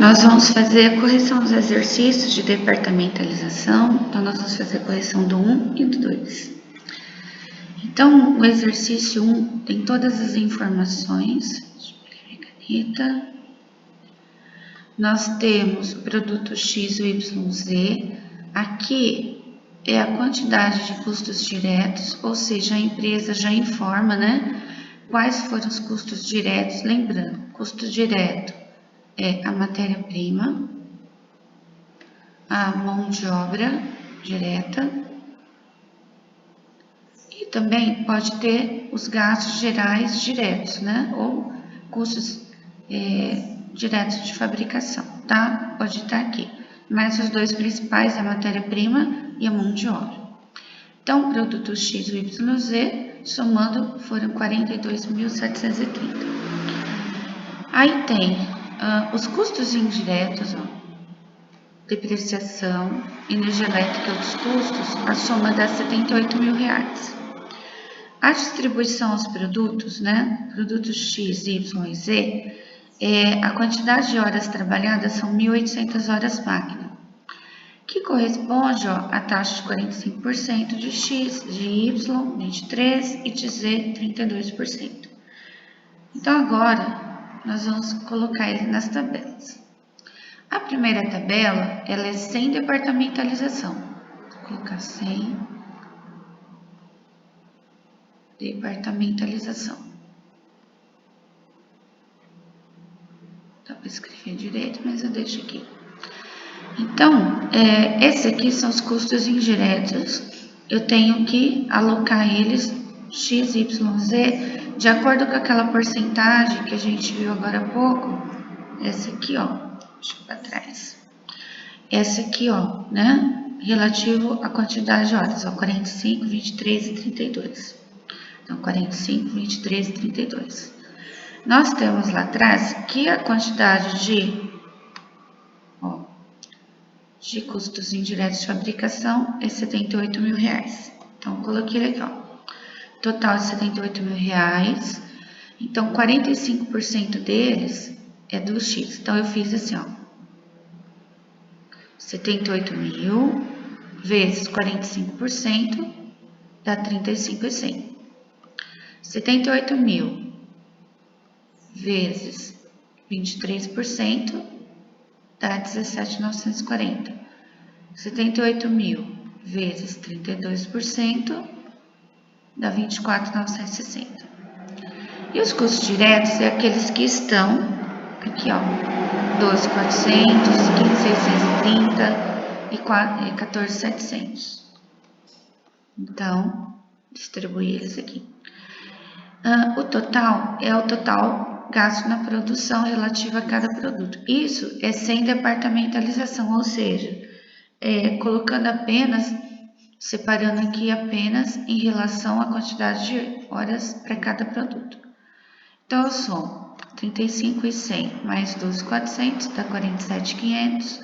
Nós vamos fazer a correção dos exercícios de departamentalização. Então, nós vamos fazer a correção do 1 e do 2. Então, o exercício 1 tem todas as informações. Deixa eu pegar a caneta. Nós temos o produto X, Y, Z. Aqui é a quantidade de custos diretos, ou seja, a empresa já informa, quais foram os custos diretos. Lembrando, custo direto é a matéria-prima, a mão de obra direta e também pode ter os gastos gerais diretos, ou custos diretos de fabricação, tá? Pode estar aqui. Mas os dois principais é a matéria-prima e a mão de obra. Então, o produto X, Y, Z, somando, foram 42.730. Aí tem os custos indiretos, depreciação, energia elétrica e outros custos, a soma dá R$78 mil. A distribuição aos produtos, produtos X, Y e Z, a quantidade de horas trabalhadas são 1.800 horas máquina, que corresponde à taxa de 45% de X, de Y, 23% e de Z, 32%. Então, agora, nós vamos colocar ele nas tabelas. A primeira tabela, ela é sem departamentalização. Vou colocar sem departamentalização. Dá para escrever direito, mas eu deixo aqui. Então, esses aqui são os custos indiretos. Eu tenho que alocar eles, X, Y, Z, de acordo com aquela porcentagem que a gente viu agora há pouco. Essa aqui, deixa eu para trás. Essa aqui, relativo à quantidade de horas, 45, 23 e 32. Então, 45, 23 e 32. Nós temos lá atrás que a quantidade de custos indiretos de fabricação é R$78 mil. Então, coloquei ele aqui, total de R$78 mil. Então, 45% deles é do X. Então, eu fiz assim, 78 mil vezes 45% dá 35.100. 78 mil vezes 23% dá 17.940. 78 mil vezes 32% dá 24.960. E os custos diretos é aqueles que estão aqui, 12.400, 15.630 e 14.700. Então, distribuir eles aqui. O total é o total gasto na produção relativo a cada produto. Isso é sem departamentalização, ou seja, colocando apenas, separando aqui apenas em relação à quantidade de horas para cada produto. Então, eu somo 35.100 mais 12.400 dá 47.500,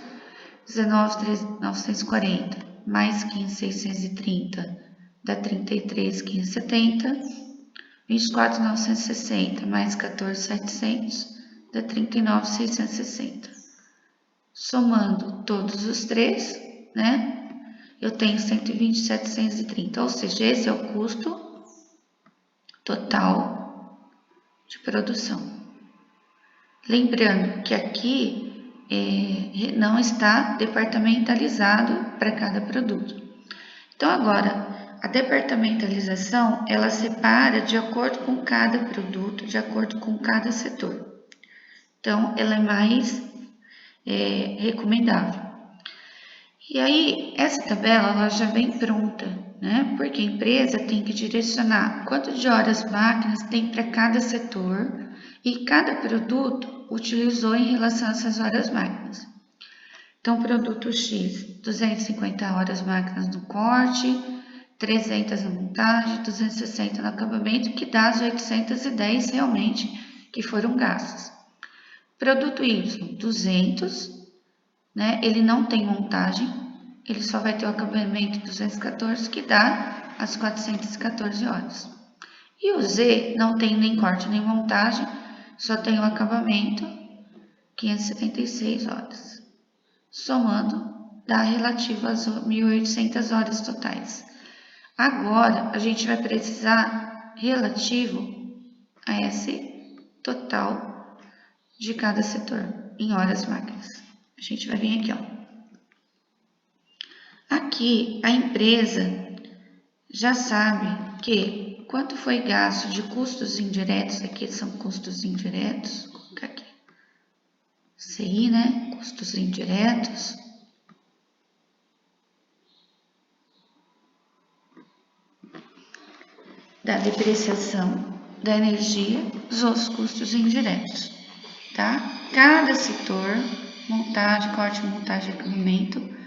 19.940 mais 15.630 dá 33.570, 24.960 mais 14.700 dá 39.660. Somando todos os três, eu tenho 120.730, ou seja, esse é o custo total de produção. Lembrando que aqui não está departamentalizado para cada produto. Então, agora, a departamentalização, ela separa de acordo com cada produto, de acordo com cada setor. Então, ela é mais recomendável. E aí, essa tabela ela já vem pronta, porque a empresa tem que direcionar quanto de horas máquinas tem para cada setor e cada produto utilizou em relação a essas horas máquinas. Então, produto X, 250 horas máquinas no corte, 300 na montagem, 260 no acabamento, que dá as 810 realmente que foram gastos. Produto Y, 200, ele não tem montagem, ele só vai ter o acabamento 214, que dá as 414 horas. E o Z não tem nem corte nem montagem, só tem o acabamento, 576 horas. Somando, dá relativo às 1.800 horas totais. Agora, a gente vai precisar relativo a esse total de cada setor em horas máquinas. A gente vai vir aqui, ó. Aqui, a empresa já sabe que quanto foi gasto de custos indiretos, aqui são custos indiretos, vou colocar aqui, CI, né? Custos indiretos. Da depreciação da energia, os custos indiretos, tá? Cada setor, montagem, corte, montagem, equipamento,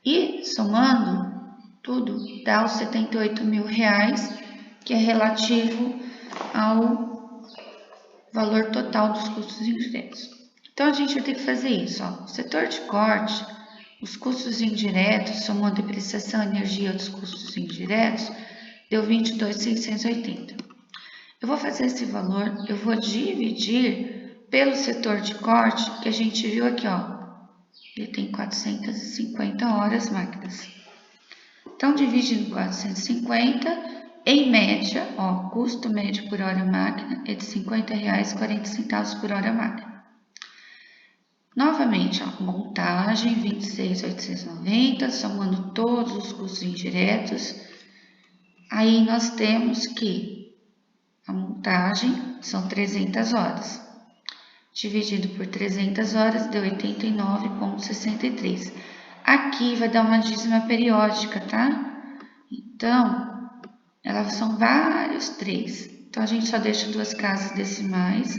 e somando tudo, dá os R$78 mil, que é relativo ao valor total dos custos indiretos. Então, a gente vai ter que fazer isso, ó. O setor de corte, os custos indiretos, somando depreciação, energia e outros custos indiretos, deu 22.680. Eu vou fazer esse valor, eu vou dividir pelo setor de corte, que a gente viu aqui, ó. Ele tem 450 horas máquinas. Então, dividindo 450, em média, ó, custo médio por hora máquina é de R$50,40 por hora máquina. Novamente, ó, montagem, 26.890, somando todos os custos indiretos. Aí, nós temos que a montagem são 300 horas. Dividido por 300 horas, deu 89,63. Aqui vai dar uma dízima periódica, tá? Então, elas são vários 3. Então, a gente só deixa 2 casas decimais,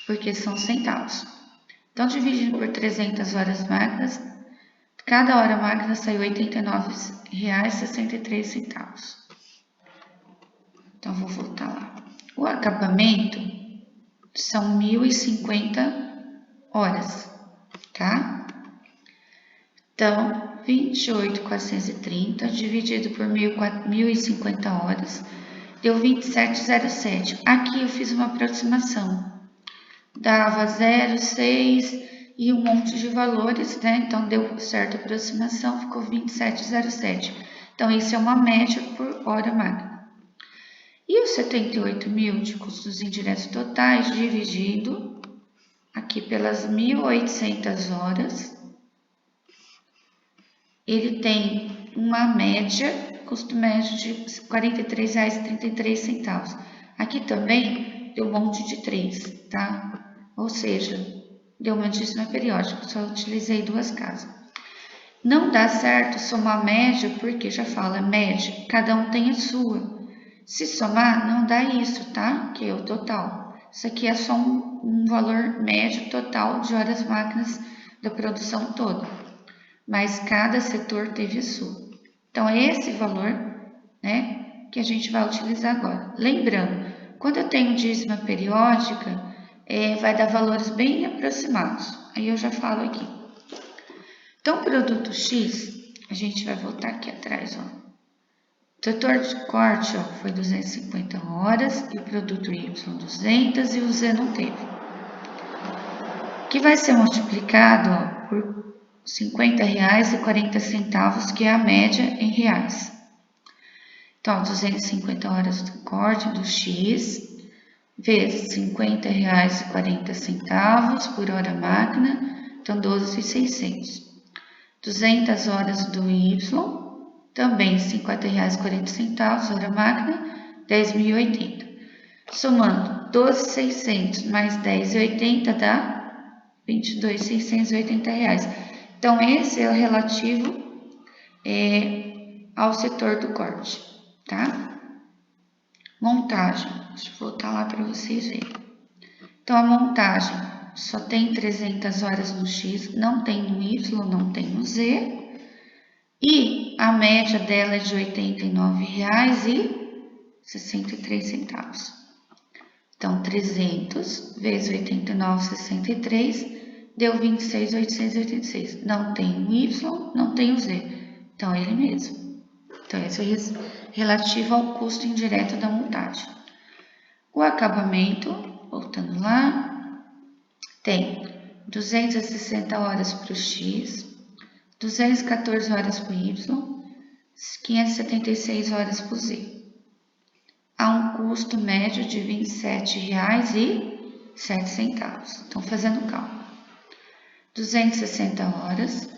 porque são centavos. Então, dividindo por 300 horas máquinas, cada hora máquina saiu R$ 89,63. Então, vou voltar lá. O acabamento são 1.050 horas, tá? Então, 28.430 dividido por 1.050 horas, deu 27,07. Aqui eu fiz uma aproximação. Dava 0,6 e um monte de valores, né? Então, deu certa aproximação, ficou 27,07. Então, isso é uma média por hora máquina. E os 78 mil de custos indiretos totais, dividido aqui pelas 1.800 horas, ele tem uma média, custo médio de R$ 43,33. Aqui também deu um monte de 3, tá? Ou seja, deu uma dízima periódica, só utilizei 2 casas. Não dá certo somar média, porque já fala média, cada um tem a sua. Se somar, não dá isso, tá? Que é o total. Isso aqui é só um valor médio total de horas máquinas da produção toda. Mas cada setor teve a sua. Então, é esse valor, né, que a gente vai utilizar agora. Lembrando, quando eu tenho dízima periódica, vai dar valores bem aproximados. Aí eu já falo aqui. Então, produto X, a gente vai voltar aqui atrás, ó. O setor de corte, ó, foi 250 horas, e o produto Y 200 e o Z não teve. Que vai ser multiplicado, ó, por R$ 50,40, que é a média em reais. Então, 250 horas do corte do X, vezes R$ 50,40 por hora máquina, então 12.600. 200 horas do Y, também R$ 50,40 hora máquina, 10.080. Somando 12.600 mais 10.080 dá R$ 22.680. Então, esse é o relativo ao setor do corte, tá? Montagem, deixa eu voltar lá para vocês verem. Então, a montagem só tem 300 horas no X, não tem no Y, não tem no Z. E a média dela é de R$ 89,63. Então, 300 vezes 89,63 deu 26.886. Não tem o Y, não tem o Z. Então, é ele mesmo. Então, esse é relativo ao custo indireto da montagem. O acabamento, voltando lá, tem 260 horas para o X, 214 horas para o Y, 576 horas para o Z. Há um custo médio de R$ 27,07. Então, fazendo o cálculo. 260 horas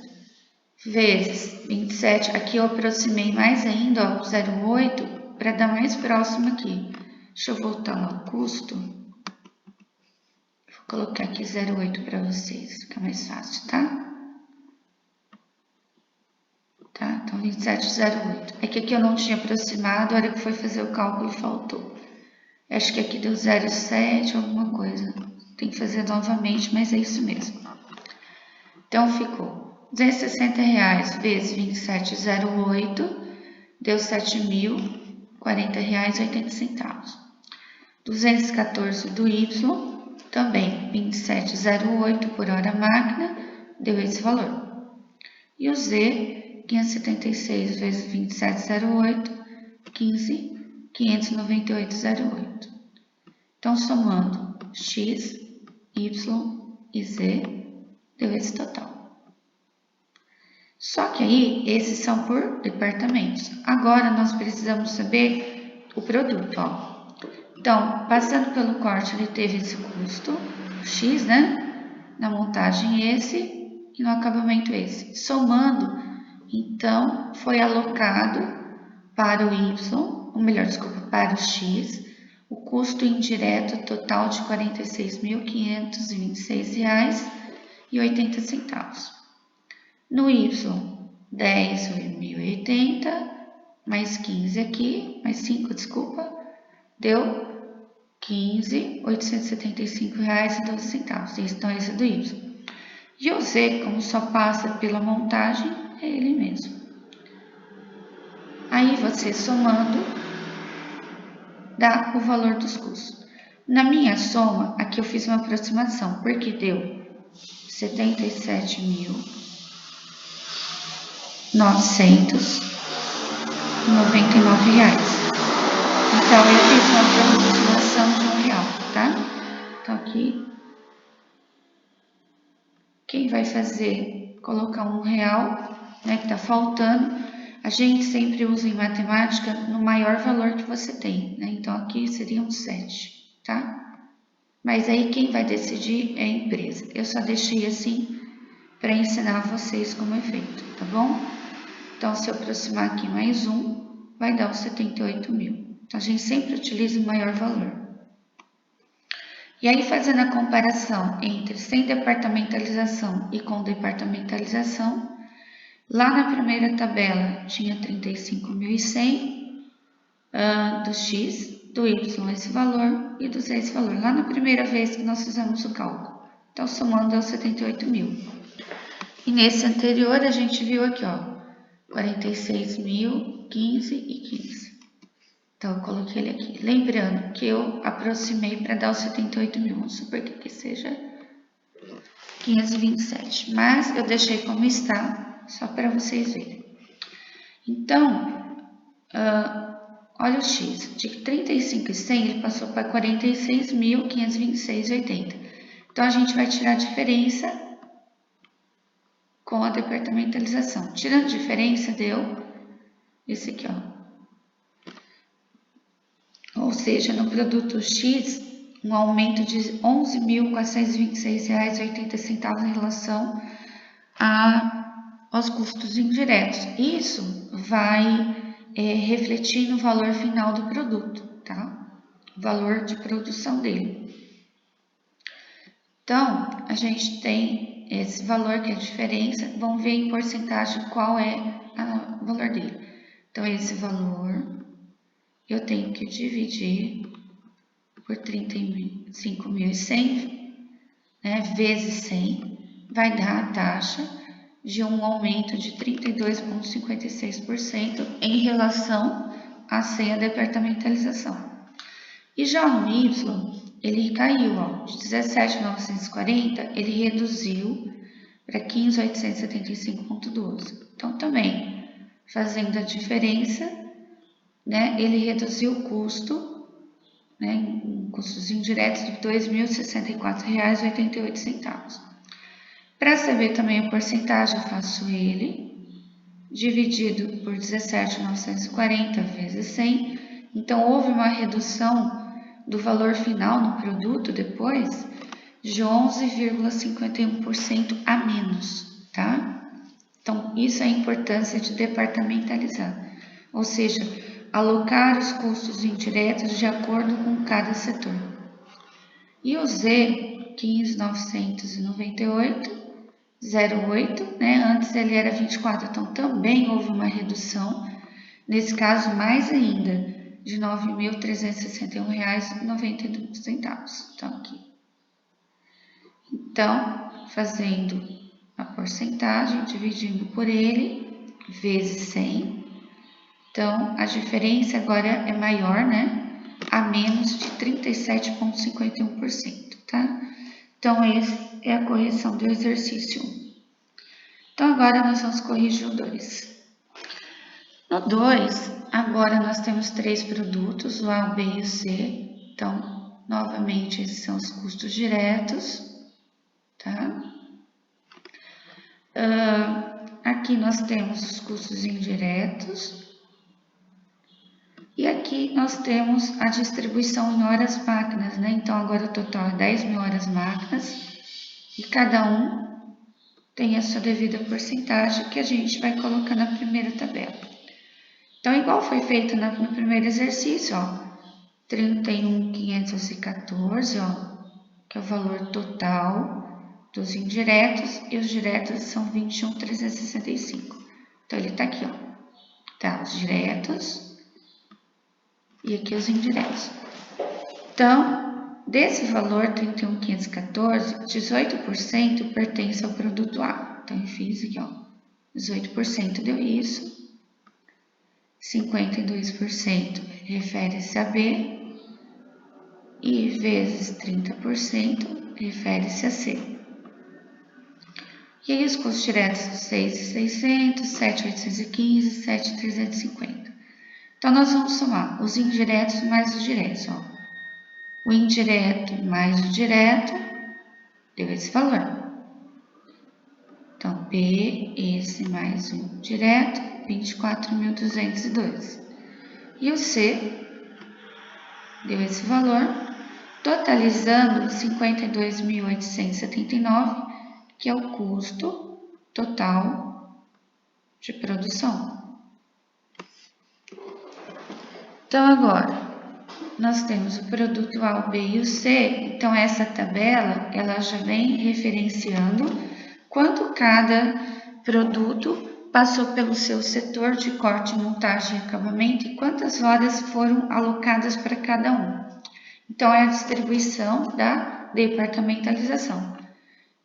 vezes 27, aqui eu aproximei mais ainda, ó, 0,8, para dar mais próximo aqui. Deixa eu voltar lá o custo. Vou colocar aqui 0,8 para vocês, fica mais fácil, tá? Tá? Então, 27,08. É que aqui eu não tinha aproximado, a hora que foi fazer o cálculo faltou. Acho que aqui deu 0,7, alguma coisa. Tem que fazer novamente, mas é isso mesmo. Então, ficou R$260 vezes 27,08, deu R$7.040,80. 214 do Y, também 27,08 por hora máquina, deu esse valor. E o Z, 576 vezes 27,08, 15.598,08. Então, somando X, Y e Z, deu esse total. Só que aí, esses são por departamentos. Agora, nós precisamos saber o produto, ó. Então, passando pelo corte, ele teve esse custo, X, né? Na montagem esse e no acabamento esse. Somando, então, foi alocado para o Y, ou melhor, desculpa, para o X, o custo indireto total de R$ 46.526,80. No Y, 10.080, mais 15 aqui, mais 5, desculpa, deu R$ 15.875,12. Então, esse é do Y. E o Z, como só passa pela montagem, é ele mesmo. Aí, você somando, dá o valor dos custos. Na minha soma, aqui eu fiz uma aproximação, porque deu R$ 77.999. Então, eu fiz uma aproximação de R$1, tá? Então, aqui, quem vai fazer, colocar R$1, né, que tá faltando, a gente sempre usa em matemática no maior valor que você tem, né? Então, aqui seriam 7, tá? Mas aí, quem vai decidir é a empresa. Eu só deixei assim para ensinar vocês como é feito, tá bom? Então, se eu aproximar aqui mais um, vai dar os 78 mil. Então, a gente sempre utiliza o maior valor. E aí, fazendo a comparação entre sem departamentalização e com departamentalização, lá na primeira tabela tinha 35.100 do X, do Y esse valor e do Z esse valor. Lá na primeira vez que nós fizemos o cálculo. Então, somando deu 78 mil. E nesse anterior, a gente viu aqui, ó, 46.015 e 15. Então, eu coloquei ele aqui. Lembrando que eu aproximei para dar os 78 mil. Vamos supor que aqui seja 527. Mas eu deixei como está, só para vocês verem. Então, olha o X. De 35.100, ele passou para 46.526,80. Então, a gente vai tirar a diferença com a departamentalização. Tirando a diferença, deu esse aqui, ó. Ou seja, no produto X, um aumento de R$ 11.426,80 em relação aos custos indiretos. Isso vai refletir no valor final do produto, tá? O valor de produção dele. Então, a gente tem esse valor que é a diferença. Vamos ver em porcentagem qual é o valor dele. Então, esse valor eu tenho que dividir por 35.100, né, vezes 100, vai dar a taxa de um aumento de 32,56% em relação a sem a departamentalização. E já no Y, ele caiu, ó, de 17.940, ele reduziu para 15.875,12. Então, também, fazendo a diferença, né, ele reduziu o custo, né, em custos indiretos de R$ 2.064,88. Para saber também a porcentagem, eu faço ele dividido por 17.940 vezes 100. Então, houve uma redução do valor final no produto depois de 11,51% a menos, tá? Então, isso é a importância de departamentalizar, ou seja, alocar os custos indiretos de acordo com cada setor. E o Z, 15.998,08, né? Antes ele era 24, então também houve uma redução, nesse caso mais ainda, de R$ 9.361,92. Então, aqui. Então, fazendo a porcentagem, dividindo por ele, vezes 100. Então, a diferença agora é maior, né? A menos de 37,51%, tá? Então, essa é a correção do exercício 1. Então, agora nós vamos corrigir o 2. No 2, agora nós temos 3 produtos, o A, o B e o C. Então, novamente, esses são os custos diretos, tá? Aqui nós temos os custos indiretos. E aqui nós temos a distribuição em horas máquinas, né? Então, agora o total é 10.000 horas máquinas e cada um tem a sua devida porcentagem que a gente vai colocar na primeira tabela. Então, igual foi feito no primeiro exercício, ó, 31.514, ó, que é o valor total dos indiretos e os diretos são 21.365. Então, ele tá aqui, ó, tá, os diretos e aqui os indiretos. Então, desse valor 31.514, 18% pertence ao produto A. Então, eu fiz aqui, ó, 18% deu isso, 52% refere-se a B e vezes 30% refere-se a C. E aí, os custos diretos são 6.600, 7.815, 7.350. Então, nós vamos somar os indiretos mais os diretos, ó. O indireto mais o direto deu esse valor. Então, B, esse mais o direto, 24.202. E o C deu esse valor, totalizando 52.879, que é o custo total de produção. Então, agora, nós temos o produto A, o B e o C. Então, essa tabela, ela já vem referenciando quanto cada produto passou pelo seu setor de corte, montagem e acabamento e quantas horas foram alocadas para cada um. Então, é a distribuição da departamentalização.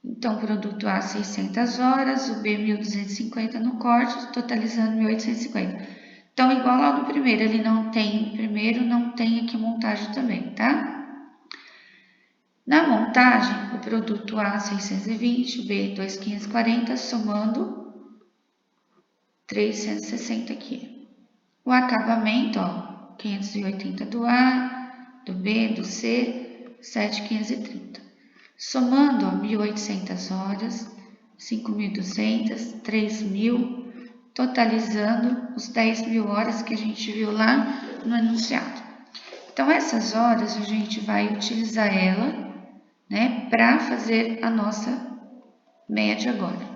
Então, o produto A, 600 horas, o B, 1.250 no corte, totalizando 1.850. Então, igual lá no primeiro, ele não tem, no primeiro não tem aqui montagem também, tá? Na montagem, o produto A, 620, o B, 2.540, somando 360 aqui. O acabamento, ó, 580 do A, do B, do C, 7.530. Somando, ó, 1.800 horas, 5.200, 3.000, totalizando os 10.000 horas que a gente viu lá no enunciado. Então, essas horas a gente vai utilizar ela, né, para fazer a nossa média agora.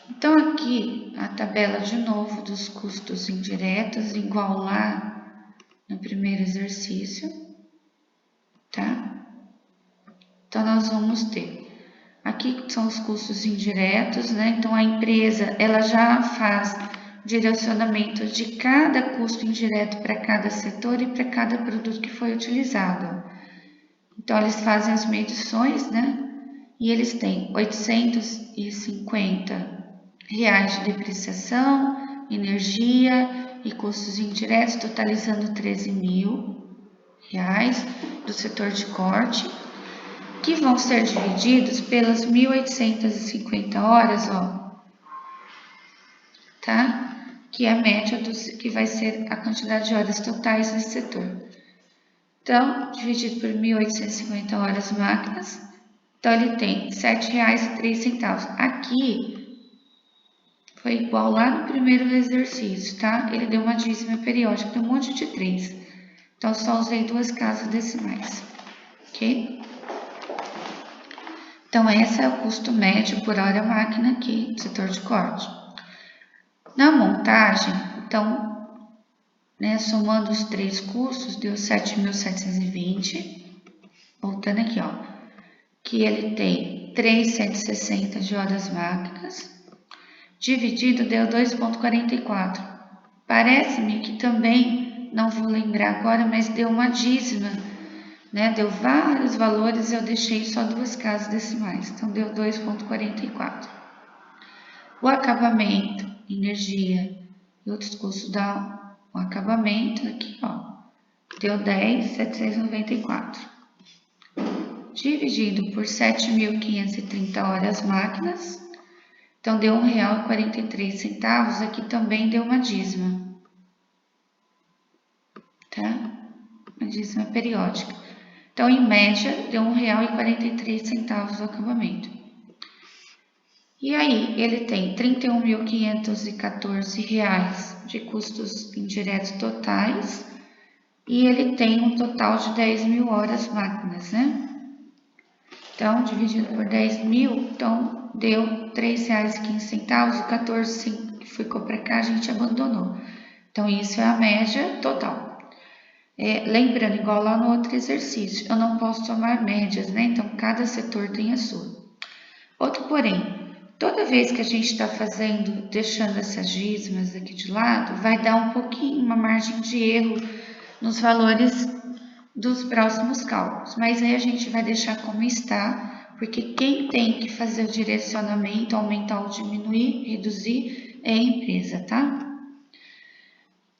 Então, aqui a tabela de novo dos custos indiretos, igual lá no primeiro exercício, tá? Então, nós vamos ter, aqui são os custos indiretos, né? Então, a empresa, ela já faz direcionamento de cada custo indireto para cada setor e para cada produto que foi utilizado. Então, eles fazem as medições, né? E eles têm R$ 850 de depreciação, energia e custos indiretos, totalizando R$ 13.000 do setor de corte, que vão ser divididos pelas 1.850 horas, ó, tá? Que é a média que vai ser a quantidade de horas totais desse setor. Então, dividido por 1.850 horas máquinas, Então, ele tem R$ 7,03. Aqui foi igual lá no primeiro exercício, tá? Ele deu uma dízima periódica, tem um monte de 3. Então, só usei 2 casas decimais, ok? Então, esse é o custo médio por hora máquina aqui do setor de corte. Na montagem, então, né, somando os 3 custos, deu 7.720. Voltando aqui, ó, que ele tem 360 de horas máquinas, dividido deu 2,44. Parece-me que também, não vou lembrar agora, mas deu uma dízima, né? Deu vários valores, eu deixei só 2 casas decimais, então deu 2,44. O acabamento, energia e outros custos dá o acabamento aqui, ó, deu 10.794. Dividido por 7.530 horas máquinas, então deu R$ 1,43, aqui também deu uma dízima, tá? Uma dízima periódica. Então, em média, deu R$ 1,43 o acabamento. E aí, ele tem R$ 31.514 de custos indiretos totais e ele tem um total de 10.000 horas máquinas, né? Então, dividido por 10.000, então deu R$ 3,15, o 14 que ficou para cá a gente abandonou. Então, isso é a média total. Lembrando, igual lá no outro exercício, eu não posso tomar médias, né? Então, cada setor tem a sua. Outro porém, toda vez que a gente está fazendo, deixando essas dízimas aqui de lado, vai dar um pouquinho, uma margem de erro nos valores dos próximos cálculos, mas aí a gente vai deixar como está, porque quem tem que fazer o direcionamento, aumentar ou diminuir, reduzir, é a empresa, tá?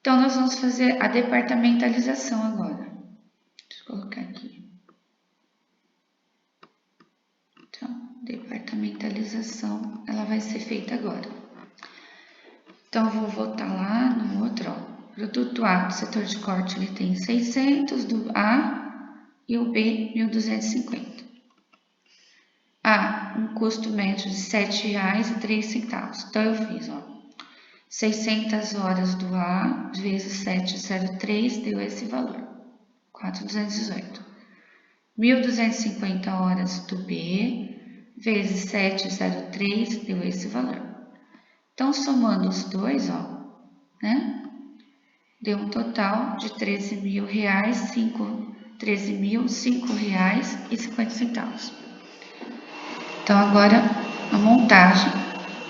Então, nós vamos fazer a departamentalização agora. Deixa eu colocar aqui. Então, departamentalização, ela vai ser feita agora. Então, eu vou voltar lá no outro, ó. Produto A do setor de corte, ele tem 600, do A e o B, 1.250. A, um custo médio de R$ 7,03. Então, eu fiz, ó, 600 horas do A vezes 703 deu esse valor, 4.218. 1.250 horas do B vezes 703 deu esse valor. Então, somando os dois, ó, né? Deu um total de R$ 13.005,50. Então, agora a montagem,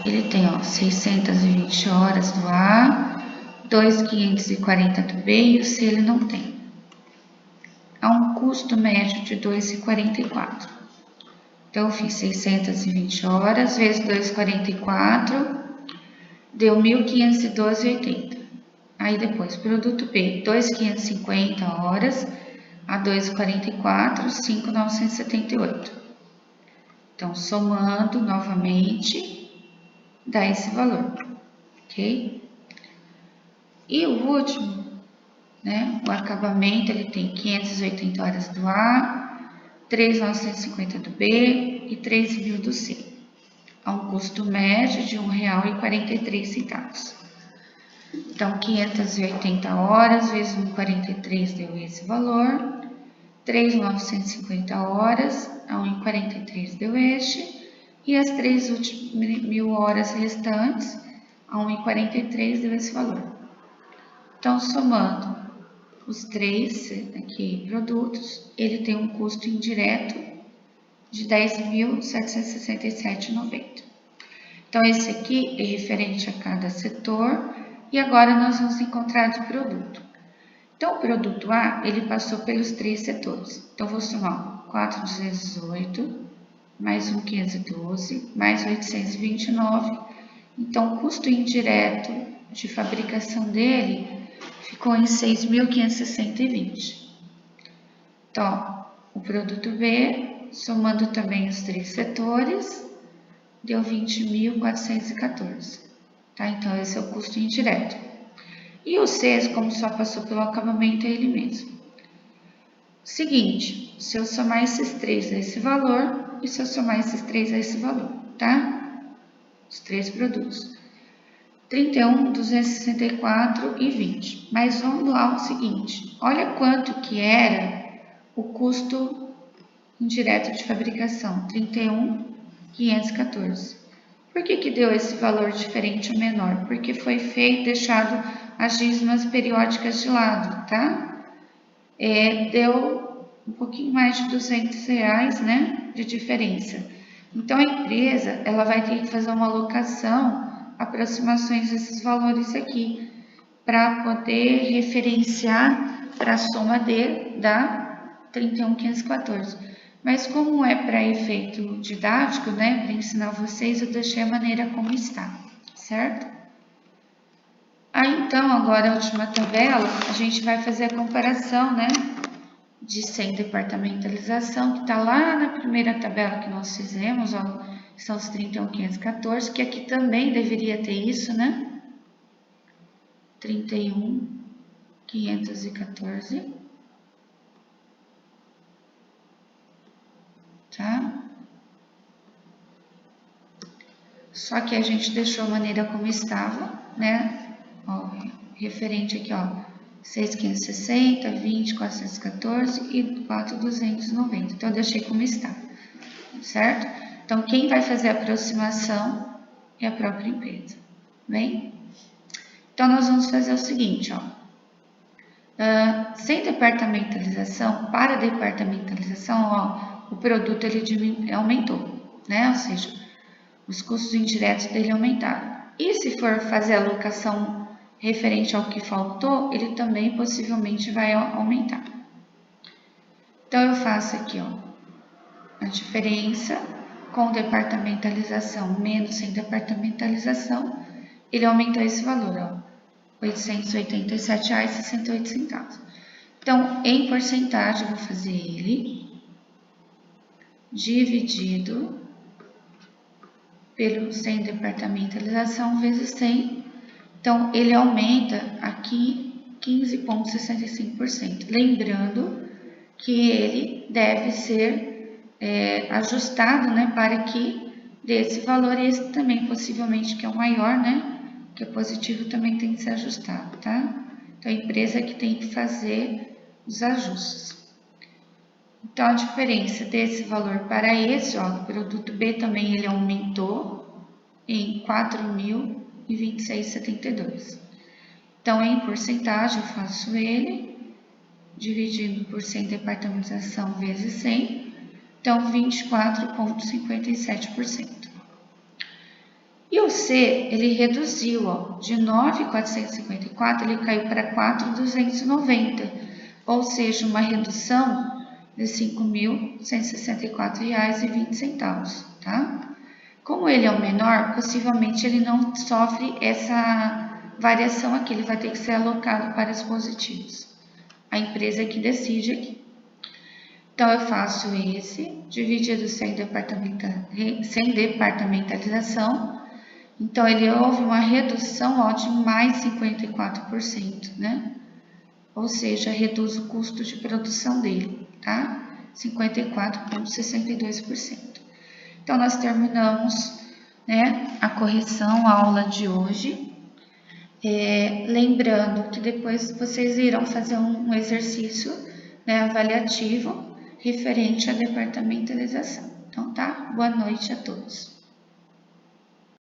ele tem, ó, 620 horas do A, 2.540 do B e o C ele não tem. Há um custo médio de 2,44. Então, eu fiz 620 horas vezes 2,44, deu 1.512,80. Aí depois, produto B, 2.550 horas a 2,44, 5.978. Então, somando novamente, dá esse valor, ok? E o último, né, o acabamento, ele tem 580 horas do A, 3.950 do B e 3.000 do C. A um custo médio de R$ 1,43. Então, 580 horas vezes 1,43 deu esse valor. 3.950 horas a 1,43 deu este. E as 3.000 horas restantes a 1,43 deu esse valor. Então, somando os 3 aqui produtos, ele tem um custo indireto de R$ 10.767,90. Então, esse aqui é referente a cada setor. E agora nós vamos encontrar de produto. Então, o produto A, ele passou pelos 3 setores. Então, vou somar 4.218, mais 1.512, mais 829. Então, o custo indireto de fabricação dele ficou em 6.560,20. Então, o produto B, somando também os 3 setores, deu 20.414. Tá? Então, esse é o custo indireto. E o C, como só passou pelo acabamento, é ele mesmo. Seguinte, se eu somar esses 3 a esse valor e se eu somar esses 3 a esse valor, tá? Os 3 produtos. 31, 264 e 20. Mas vamos lá o seguinte, olha quanto que era o custo indireto de fabricação, 31.514. Por que deu esse valor diferente ou menor? Porque foi deixado as dízimas periódicas de lado, tá? Deu um pouquinho mais de R$200, né, de diferença. Então, a empresa, ela vai ter que fazer uma alocação, aproximações desses valores aqui, para poder referenciar para a soma da 31.514. Mas como é para efeito didático, né, para ensinar vocês, eu deixei a maneira como está, certo? Aí, então, agora a última tabela, a gente vai fazer a comparação, né, de sem departamentalização, que está lá na primeira tabela que nós fizemos, ó, são os 31.514, que aqui também deveria ter isso, né? 31.514, tá? Só que a gente deixou a maneira como estava, né? Ó, referente aqui, ó, 6.560, 20.414 e 4.290. Então, eu deixei como está, certo? Então, quem vai fazer a aproximação é a própria empresa, bem? Então, nós vamos fazer o seguinte, ó. Sem departamentalização, para departamentalização, ó, o produto ele aumentou, né? Ou seja, os custos indiretos dele aumentaram. E se for fazer a alocação referente ao que faltou, ele também possivelmente vai aumentar. Então, eu faço aqui, ó, a diferença com departamentalização menos sem departamentalização, ele aumentou esse valor, ó, R$ 887,68. Então, em porcentagem, eu vou fazer ele dividido pelo sem departamentalização vezes 100. Então, ele aumenta aqui 15,65%. Lembrando que ele deve ser ajustado, né, para que dê esse valor, e esse também possivelmente que é o maior, né, que é positivo, também tem que ser ajustado, tá? Então, a empresa que tem que fazer os ajustes. Então, a diferença desse valor para esse, ó, o produto B também ele aumentou em 4.026,72. Então, em porcentagem, eu faço ele dividindo por 100 departamentalização vezes 100, então 24,57%. E o C, ele reduziu, ó, de 9.454, ele caiu para 4.290, ou seja, uma redução de R$ 5.164,20, tá? Como ele é o menor, possivelmente ele não sofre essa variação aqui, ele vai ter que ser alocado para os positivos. A empresa que decide aqui. Então, eu faço esse, dividido sem departamentalização. Então, ele houve uma redução, ó, de mais 54%, né? Ou seja, reduz o custo de produção dele, tá? 54,62%. Então, nós terminamos, né, a correção, a aula de hoje. Lembrando que depois vocês irão fazer um exercício, né, avaliativo referente à departamentalização. Então, tá? Boa noite a todos.